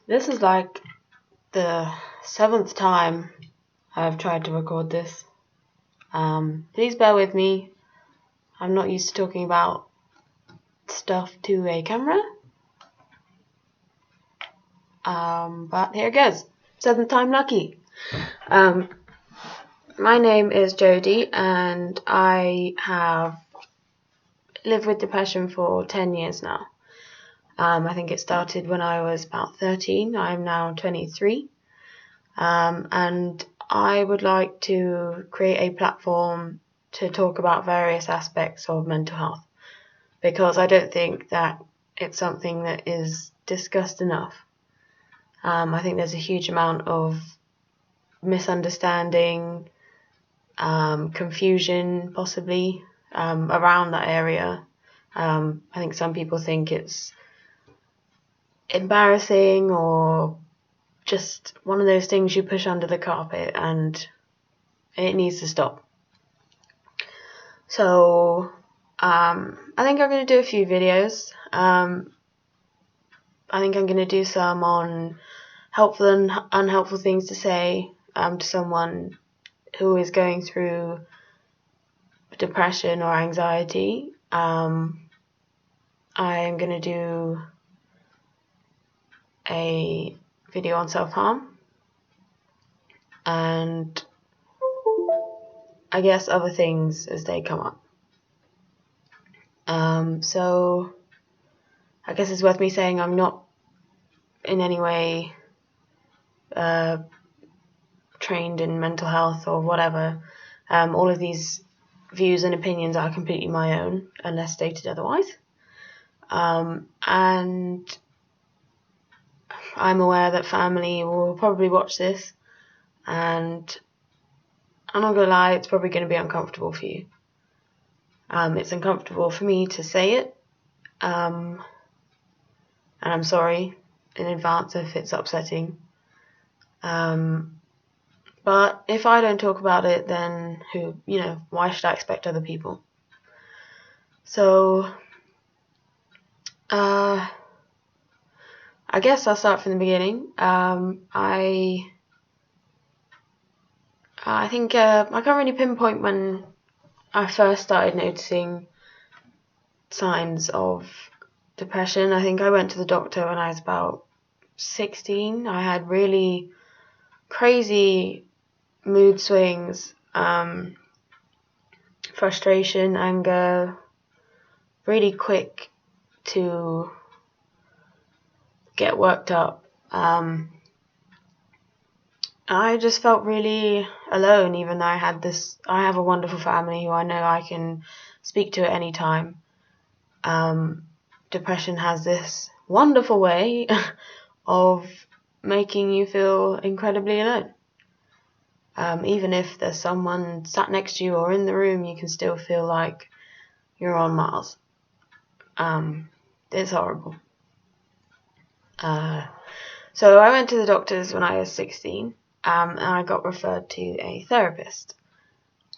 This is like the 7th time I've tried to record this. Please bear with me. I'm not used to talking about stuff to a camera. But here it goes. 7th time lucky. My name is Jodie and I have lived with depression for 10 years now. I think it started when I was about 13. I'm now 23. And I would like to create a platform to talk about various aspects of mental health, because I don't think that it's something that is discussed enough. I think there's a huge amount of misunderstanding, confusion possibly around that area. I think some people think it's embarrassing or just one of those things you push under the carpet, and it needs to stop. So I think I'm going to do a few videos. I think I'm going to do some on helpful and unhelpful things to say to someone who is going through depression or anxiety. I'm going to do a video on self-harm and I guess other things as they come up. So I guess it's worth me saying I'm not in any way trained in mental health or whatever. All of these views and opinions are completely my own, unless stated otherwise. And I'm aware that family will probably watch this, and I'm not going to lie, it's probably going to be uncomfortable for you. It's uncomfortable for me to say it, and I'm sorry in advance if it's upsetting. But if I don't talk about it, then why should I expect other people? So, I guess I'll start from the beginning. I think I can't really pinpoint when I first started noticing signs of depression. I think I went to the doctor when I was about 16. I had really crazy mood swings, frustration, anger, really quick to get worked up. I just felt really alone, even though I have a wonderful family who I know I can speak to at any time. Depression has this wonderful way of making you feel incredibly alone. Even if there's someone sat next to you or in the room, you can still feel like you're on Mars. It's horrible. So I went to the doctors when I was 16, and I got referred to a therapist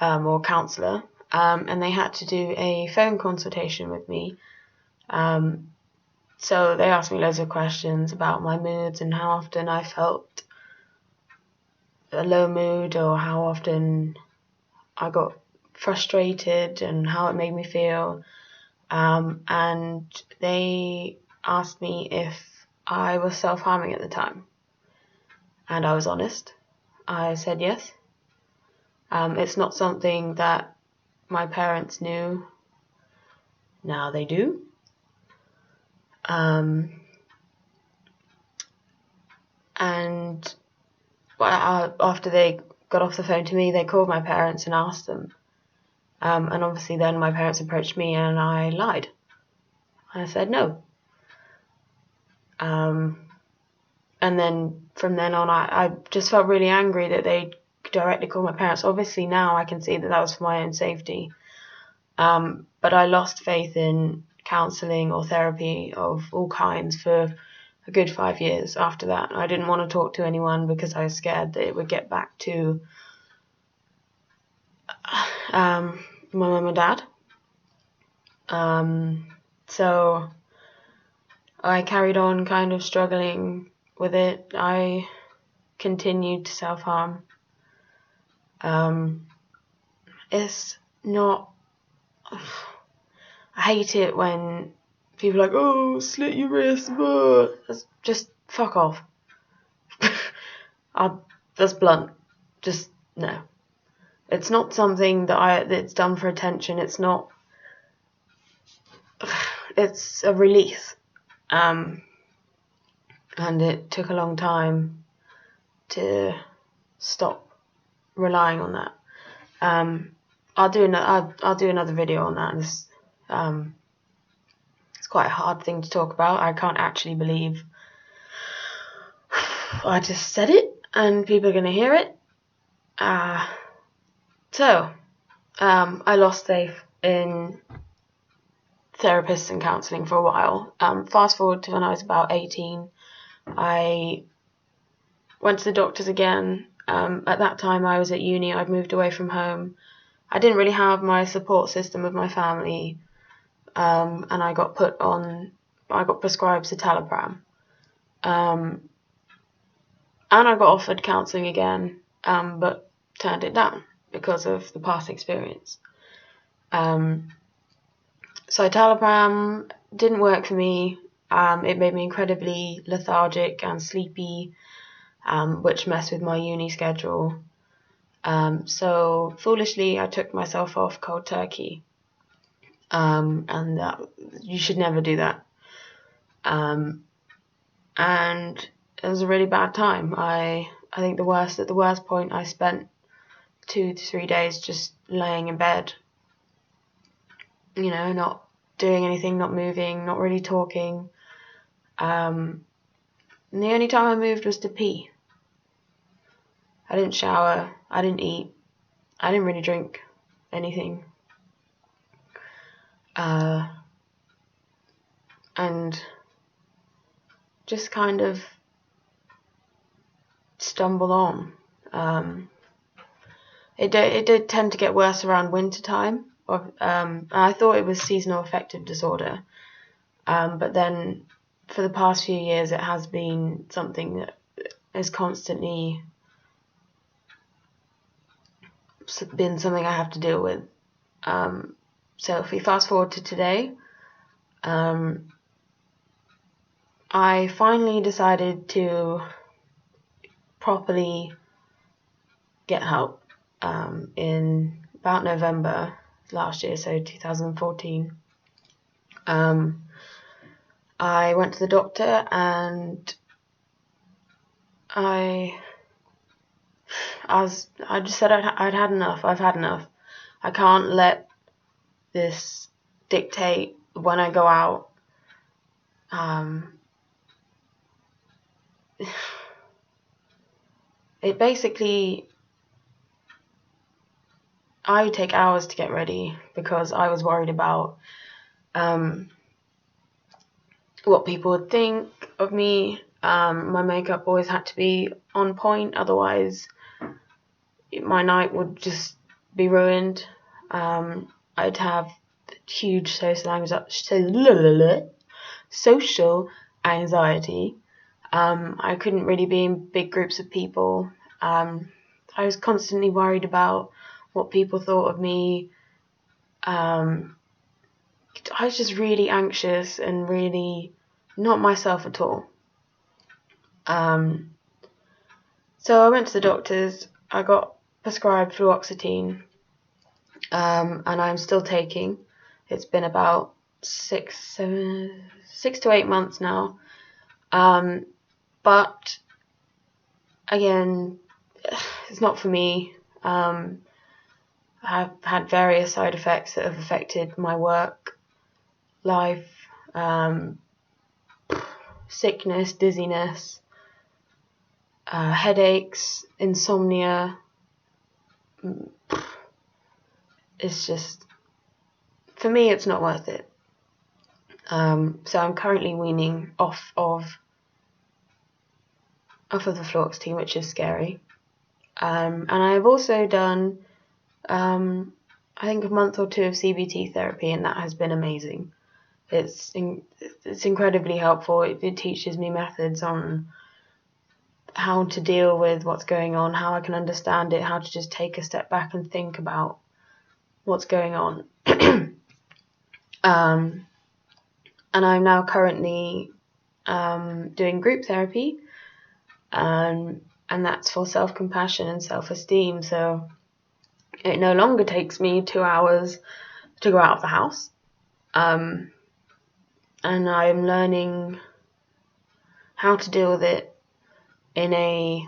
or counsellor, and they had to do a phone consultation with me. So they asked me loads of questions about my moods and how often I felt a low mood, or how often I got frustrated and how it made me feel. And they asked me if I was self-harming at the time. And I was honest. I said yes. It's not something that my parents knew. Now they do. And after they got off the phone to me, they called my parents and asked them. And obviously then my parents approached me and I lied. I said no. And then from then on, I just felt really angry that they directly called my parents. Obviously now I can see that was for my own safety. But I lost faith in counselling or therapy of all kinds for a good 5 years after that. I didn't want to talk to anyone because I was scared that it would get back to my mum and dad. So I carried on kind of struggling with it. I continued to self-harm. It's not... I hate it when people are like, oh, slit your wrist, but just fuck off. That's blunt. Just no. It's not something that's done for attention. It's not. It's a release. And it took a long time to stop relying on that. I'll do another video on that. It's quite a hard thing to talk about. I can't actually believe I just said it and people are going to hear it. So I lost faith in therapists and counselling for a while. Fast forward to when I was about 18, I went to the doctors again. At that time I was at uni. I'd moved away from home. I didn't really have my support system of my family, and I got prescribed citalopram, and I got offered counselling again, but turned it down because of the past experience. Citalopram didn't work for me. It made me incredibly lethargic and sleepy, which messed with my uni schedule. So foolishly, I took myself off cold turkey, and you should never do that. And it was a really bad time. I think at the worst point, I spent 2 to 3 days just laying in bed, not doing anything, not moving, not really talking. And the only time I moved was to pee. I didn't shower, I didn't eat, I didn't really drink anything. And just kind of stumbled on. It did tend to get worse around winter time. I thought it was seasonal affective disorder. But then for the past few years, it has been something that is constantly been something I have to deal with. So if we fast forward to today, I finally decided to properly get help in about November last year, so 2014. I went to the doctor and I just said I'd had enough. I've had enough. I can't let this dictate when I go out. It basically, I would take hours to get ready because I was worried about what people would think of me. My makeup always had to be on point, otherwise my night would just be ruined. I'd have huge social anxiety. I couldn't really be in big groups of people. I was constantly worried about what people thought of me. I was just really anxious and really not myself at all. So I went to the doctors. I got prescribed fluoxetine, and I'm still taking. It's been about 6 to 8 months now. But again, it's not for me. I've had various side effects that have affected my work life, sickness, dizziness, headaches, insomnia. It's just, for me, it's not worth it. So I'm currently weaning off of the fluoxetine, which is scary. And I've also done, I think, a month or 2 of CBT therapy, and that has been amazing. It's incredibly helpful. It teaches me methods on how to deal with what's going on, how I can understand it, how to just take a step back and think about what's going on. And I'm now currently doing group therapy, and that's for self-compassion and self-esteem. So it no longer takes me 2 hours to go out of the house, and I'm learning how to deal with it in a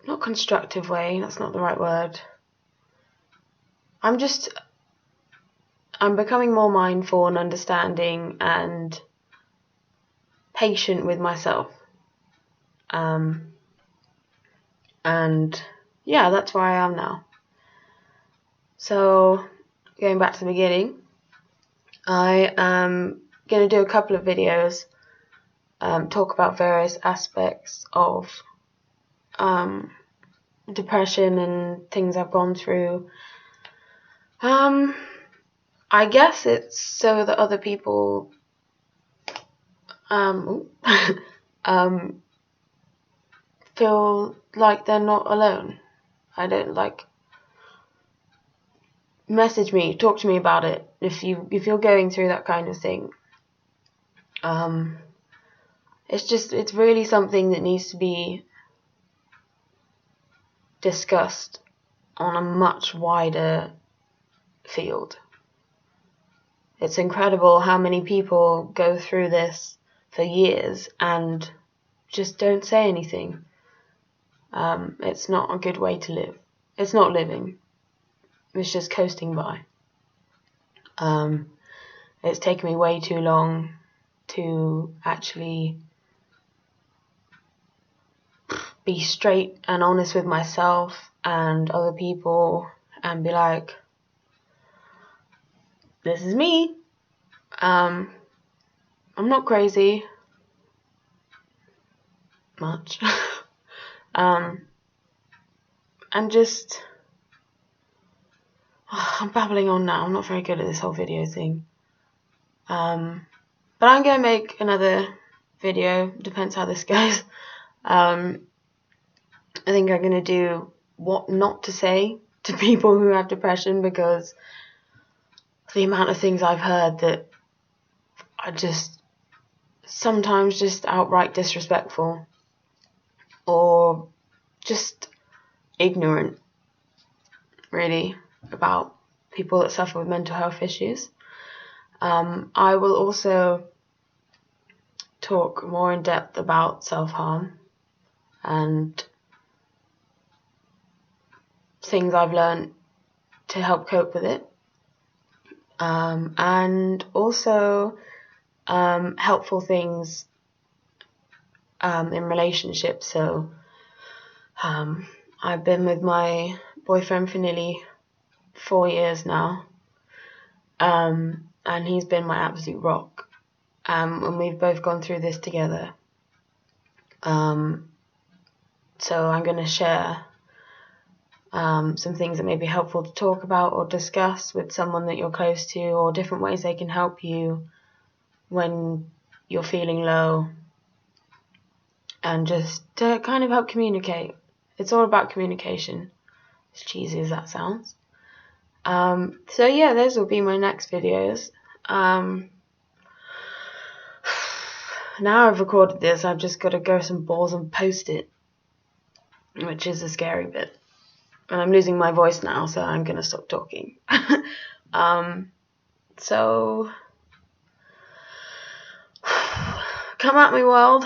not constructive way, that's not the right word. I'm becoming more mindful and understanding and patient with myself. And yeah, that's where I am now. So, going back to the beginning, I am going to do a couple of videos, talk about various aspects of depression and things I've gone through. I guess it's so that other people feel like they're not alone. I don't message me, talk to me about it if you're going through that kind of thing. It's really something that needs to be discussed on a much wider field. It's incredible how many people go through this for years and just don't say anything. It's not a good way to live. It's not living. It's just coasting by. It's taken me way too long to actually be straight and honest with myself and other people and be like, this is me. I'm not crazy much. And just I'm babbling on now. I'm not very good at this whole video thing. But I'm gonna make another video. Depends how this goes. I think I'm gonna do what not to say to people who have depression, because the amount of things I've heard that are just sometimes just outright disrespectful or just ignorant, really, about people that suffer with mental health issues. I will also talk more in depth about self-harm and things I've learned to help cope with it, and also helpful things in relationships. So I've been with my boyfriend for nearly 4 years now, and he's been my absolute rock, and we've both gone through this together. So I'm going to share some things that may be helpful to talk about or discuss with someone that you're close to, or different ways they can help you when you're feeling low, and just to kind of help communicate. It's all about communication, as cheesy as that sounds. So yeah, those will be my next videos. Now I've recorded this, I've just got to go some balls and post it, which is a scary bit. And I'm losing my voice now, so I'm going to stop talking. So, come at me, world.